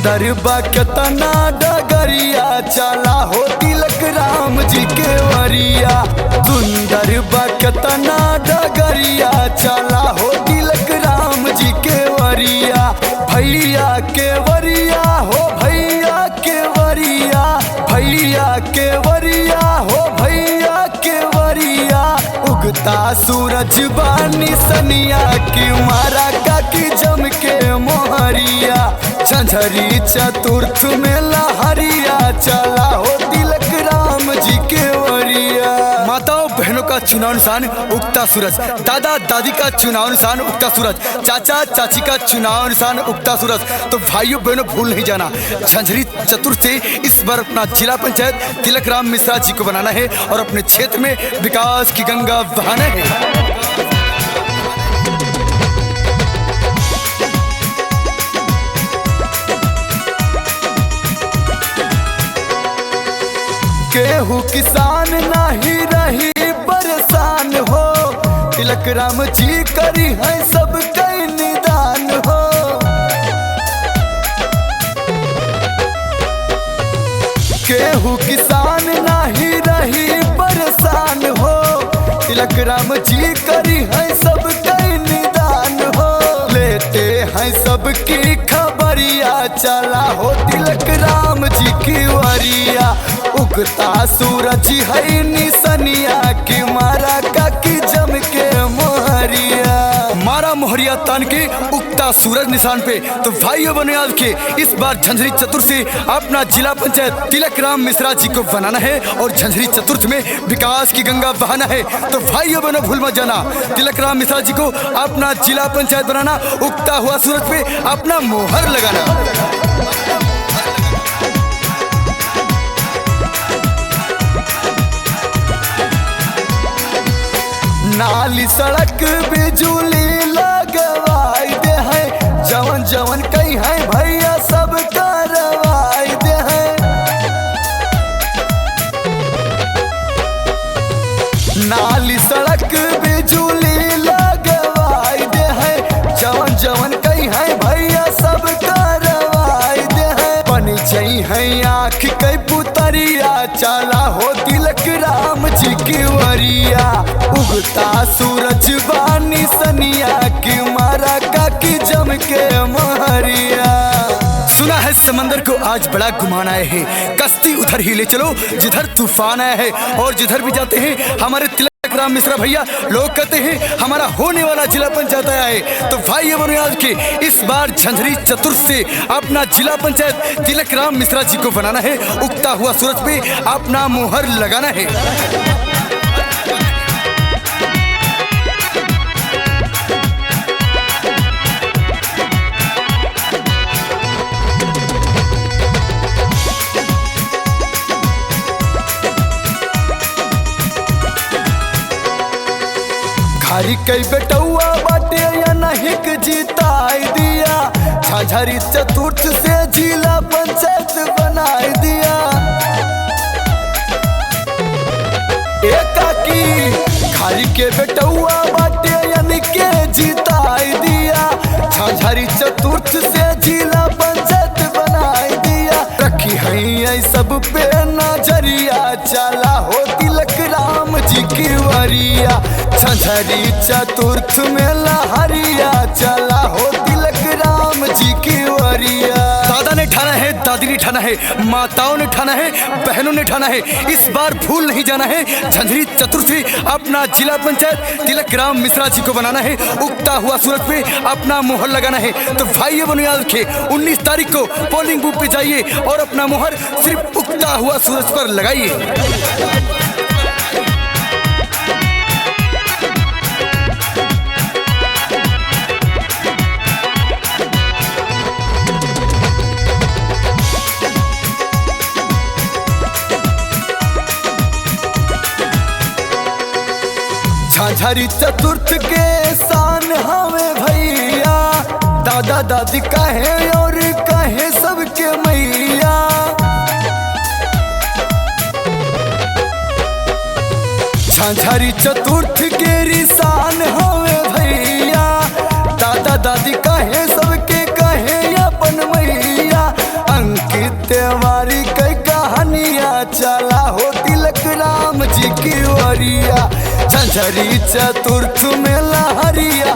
सुंदर बा केतना डगरिया चला हो तिलक राम जी के वरिया। सुंदर बा केतना डगरिया चला हो तिलक राम जी के वरिया। भैया के वरिया हो भैया के वरिया, भैया के वरिया हो भैया के वरिया। उगता सूरज बानी सनिया की मारा का की जम के मोहरिया। झंझरी चतुर्थ में लहरिया चला हो तिलक राम जी के वरिया। माताओं बहनों का चुनाव निशान उगता सूरज, दादा दादी का चुनाव निशान उगता सूरज, चाचा चाची का चुनाव निशान उगता सूरज। तो भाइयों बहनों भूल नहीं जाना, झंझरी चतुर्थ से इस बार अपना जिला पंचायत तिलक राम मिश्रा जी को बनाना है और अपने क्षेत्र में विकास की गंगा बहाना है। केहू किसान नहीं रही परेशान हो, तिलक राम जी करी है सब कई निदान हो। केहू किसान नहीं रही परेशान हो, तिलक राम जी करी है सब कई निदान हो। लेते हैं सबकी खबरिया चला हो तिलक राम जी की वरिया। उगता सूरज है निसनिया की मारा का की जम के मोहरिया। मारा मोहरिया तान के उगता सूरज निशान पे। तो भाइयों बहनों याद के इस बार झंझरी चतुर्थ से अपना जिला पंचायत तिलक राम मिश्रा जी को बनाना है और झंझरी चतुर्थ में विकास की गंगा बहाना है। तो भाइयों बहनों भूल मत जाना, तिलक राम मिश्रा जी को अपना जिला पंचायत बनाना, उगता हुआ सूरज पे अपना मोहर लगाना। नाली सड़क बिजुली लगवाई दे है, जवन जवन कही है भैया सब करवाई दे है। नाली सड़क बिजुली लगवाई दे है, जवन जवन कही है भैया सब करवाई दे है। बनी जई है आँख कई पुतरिया चला हो तिलक राम जी की वरिया। उगता सूरज बानी सनिया की मारा का की जम के मोहरिया। सुना है समंदर को आज बड़ा गुमान आया है, कश्ती उधर ही ले चलो जिधर तूफान आया है। और जिधर भी जाते हैं हमारे तिलक राम मिश्रा भैया लोग कहते हैं हमारा होने वाला जिला पंचायत आया है। तो भाई बहनों याद के इस बार झंझरी चतुर्थ से अपना जिला पंचायत तिलक राम मिश्रा जी को बनाना है, उगता हुआ सूरज पे अपना मोहर लगाना है। हरी कई बेटुआ बाटे या नहीं के जीताई दिया। झंझरी चतुर्थ से जिला पंचायत बनाई दिया। एकाकी खारी के बेटुआ बाटे यानी के जीताई दिया। झंझरी चतुर्थ से जिला पंचायत बनाई दिया। रखी है सब पे नजरिया चला हो तिलक राम जी की वरिया। झंझरी चतुर्थ में लहरिया चला हो तिलक राम जी की वरिया। दादा ने ठाना है, दादी ने ठाना है, माताओं ने ठाना है, बहनों ने ठाना है, इस बार भूल नहीं जाना है। झंझरी चतुर्थी अपना जिला पंचायत तिलक राम मिश्रा जी को बनाना है, उगता हुआ सूरज पे अपना मोहर लगाना है। तो भाइयों बहनों याद रखिए 19 तारीख को पोलिंग बूथ पे जाइए और अपना मोहर सिर्फ उगता हुआ सूरज पर लगाइए। झंझरी चतुर्थ के शान हमें भैया। दादा दादी कहे और कहे सबके मैया। झंझरी चतुर्थ के रिसान हमें भैया। दादा दादी कहे सबके कहे अपन मैया। टेवारी कई कहानिया चला हो तिलक राम जी की वरिया। झंझरी चतुर्थ में लहरिया